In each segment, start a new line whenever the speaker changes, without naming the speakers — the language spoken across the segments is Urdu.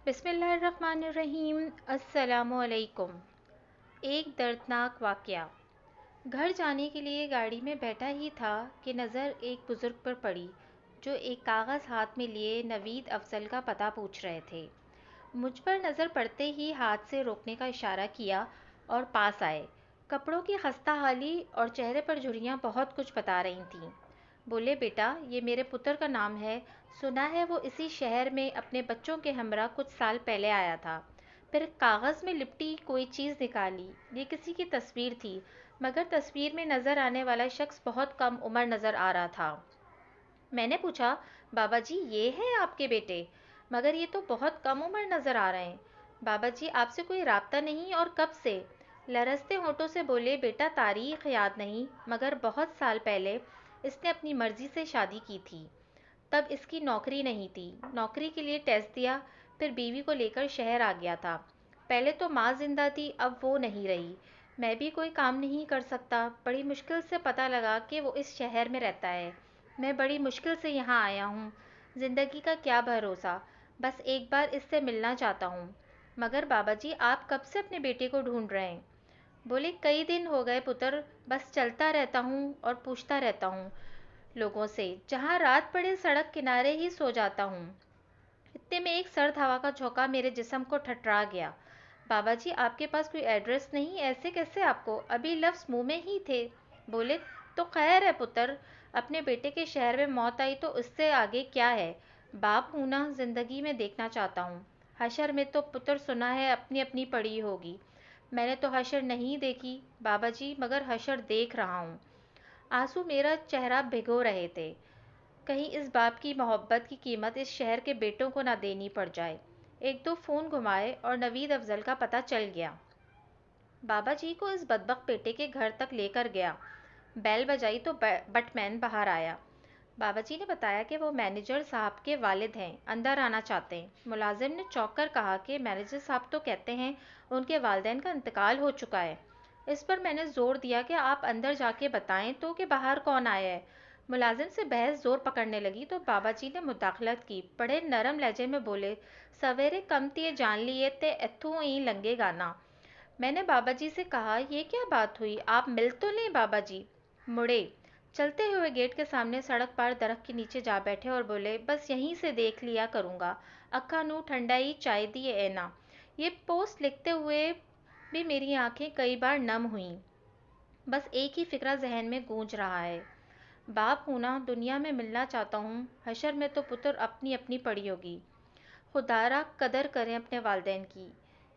بسم اللہ الرحمن الرحیم۔ السلام علیکم۔ ایک دردناک واقعہ۔ گھر جانے کے لیے گاڑی میں بیٹھا ہی تھا کہ نظر ایک بزرگ پر پڑی جو ایک کاغذ ہاتھ میں لیے نوید افضل کا پتہ پوچھ رہے تھے۔ مجھ پر نظر پڑتے ہی ہاتھ سے روکنے کا اشارہ کیا اور پاس آئے۔ کپڑوں کی خستہ حالی اور چہرے پر جھریاں بہت کچھ بتا رہی تھیں۔ بولے، بیٹا یہ میرے پتر کا نام ہے، سنا ہے وہ اسی شہر میں اپنے بچوں کے ہمراہ کچھ سال پہلے آیا تھا۔ پھر کاغذ میں لپٹی کوئی چیز نکالی، یہ کسی کی تصویر تھی، مگر تصویر میں نظر آنے والا شخص بہت کم عمر نظر آ رہا تھا۔ میں نے پوچھا، بابا جی یہ ہے آپ کے بیٹے؟ مگر یہ تو بہت کم عمر نظر آ رہے ہیں۔ بابا جی آپ سے کوئی رابطہ نہیں اور کب سے؟ لرزتے ہونٹوں سے بولے، بیٹا تاریخ یاد نہیں، مگر بہت سال پہلے اس نے اپنی مرضی سے شادی کی تھی۔ تب اس کی نوکری نہیں تھی، نوکری کے لیے ٹیسٹ دیا، پھر بیوی کو لے کر شہر آ گیا تھا۔ پہلے تو ماں زندہ تھی، اب وہ نہیں رہی، میں بھی کوئی کام نہیں کر سکتا۔ بڑی مشکل سے پتہ لگا کہ وہ اس شہر میں رہتا ہے، میں بڑی مشکل سے یہاں آیا ہوں۔ زندگی کا کیا بھروسہ، بس ایک بار اس سے ملنا چاہتا ہوں۔ مگر بابا جی آپ کب سے اپنے بیٹے کو ڈھونڈ رہے ہیں؟ بولے، کئی دن ہو گئے پتر، بس چلتا رہتا ہوں اور پوچھتا رہتا ہوں لوگوں سے، جہاں رات پڑے سڑک کنارے ہی سو جاتا ہوں۔ اتنے میں ایک سرد ہوا کا جھونکا میرے جسم کو ٹھٹرا گیا۔ بابا جی آپ کے پاس کوئی ایڈریس نہیں؟ ایسے کیسے آپ کو؟ ابھی لفظ منہ میں ہی تھے۔ بولے، تو خیر ہے پتر، اپنے بیٹے کے شہر میں موت آئی تو اس سے آگے کیا ہے؟ باپ ہوں نا، زندگی میں دیکھنا چاہتا ہوں۔ حشر میں تو پتر سنا ہے اپنی اپنی پڑی ہوگی، میں نے تو حشر نہیں دیکھی بابا جی، مگر حشر دیکھ رہا ہوں۔ آنسو میرا چہرہ بھگو رہے تھے، کہیں اس باپ کی محبت کی قیمت اس شہر کے بیٹوں کو نہ دینی پڑ جائے۔ ایک دو فون گھمائے اور نوید افضل کا پتہ چل گیا۔ بابا جی کو اس بدبخت بیٹے کے گھر تک لے کر گیا۔ بیل بجائی تو بٹ مین باہر آیا۔ بابا جی نے بتایا کہ وہ مینیجر صاحب کے والد ہیں، اندر آنا چاہتے ہیں۔ ملازم نے چونک کر کہا کہ مینیجر صاحب تو کہتے ہیں ان کے والدین کا انتقال ہو چکا ہے۔ اس پر میں نے زور دیا کہ آپ اندر جا کے بتائیں تو کہ باہر کون آیا ہے۔ ملازم سے بحث زور پکڑنے لگی تو بابا جی نے مداخلت کی، بڑے نرم لہجے میں بولے، سویرے کم تیے جان لیے تے ایتھوں ہی لنگے گانا۔ میں نے بابا جی سے کہا، یہ کیا بات ہوئی، آپ مل تو لیں بابا جی۔ مڑے چلتے ہوئے گیٹ کے سامنے سڑک پار درخت کے نیچے جا بیٹھے اور بولے، بس یہیں سے دیکھ لیا کروں گا، اکھا نو ٹھنڈائی چائے دیے اینا۔ یہ پوسٹ لکھتے ہوئے بھی میری آنکھیں کئی بار نم ہوئیں۔ بس ایک ہی فکرہ ذہن میں گونج رہا ہے، باپ ہوں نا، دنیا میں ملنا چاہتا ہوں، حشر میں تو پتر اپنی اپنی پڑی ہوگی۔ خدا را قدر کریں اپنے والدین کی،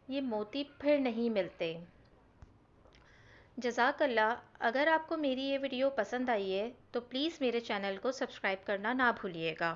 یہ موتی پھر نہیں ملتے۔ جزاک اللہ۔ اگر آپ کو میری یہ ویڈیو پسند آئی ہے تو پلیز میرے چینل کو سبسکرائب کرنا نہ بھولیے گا۔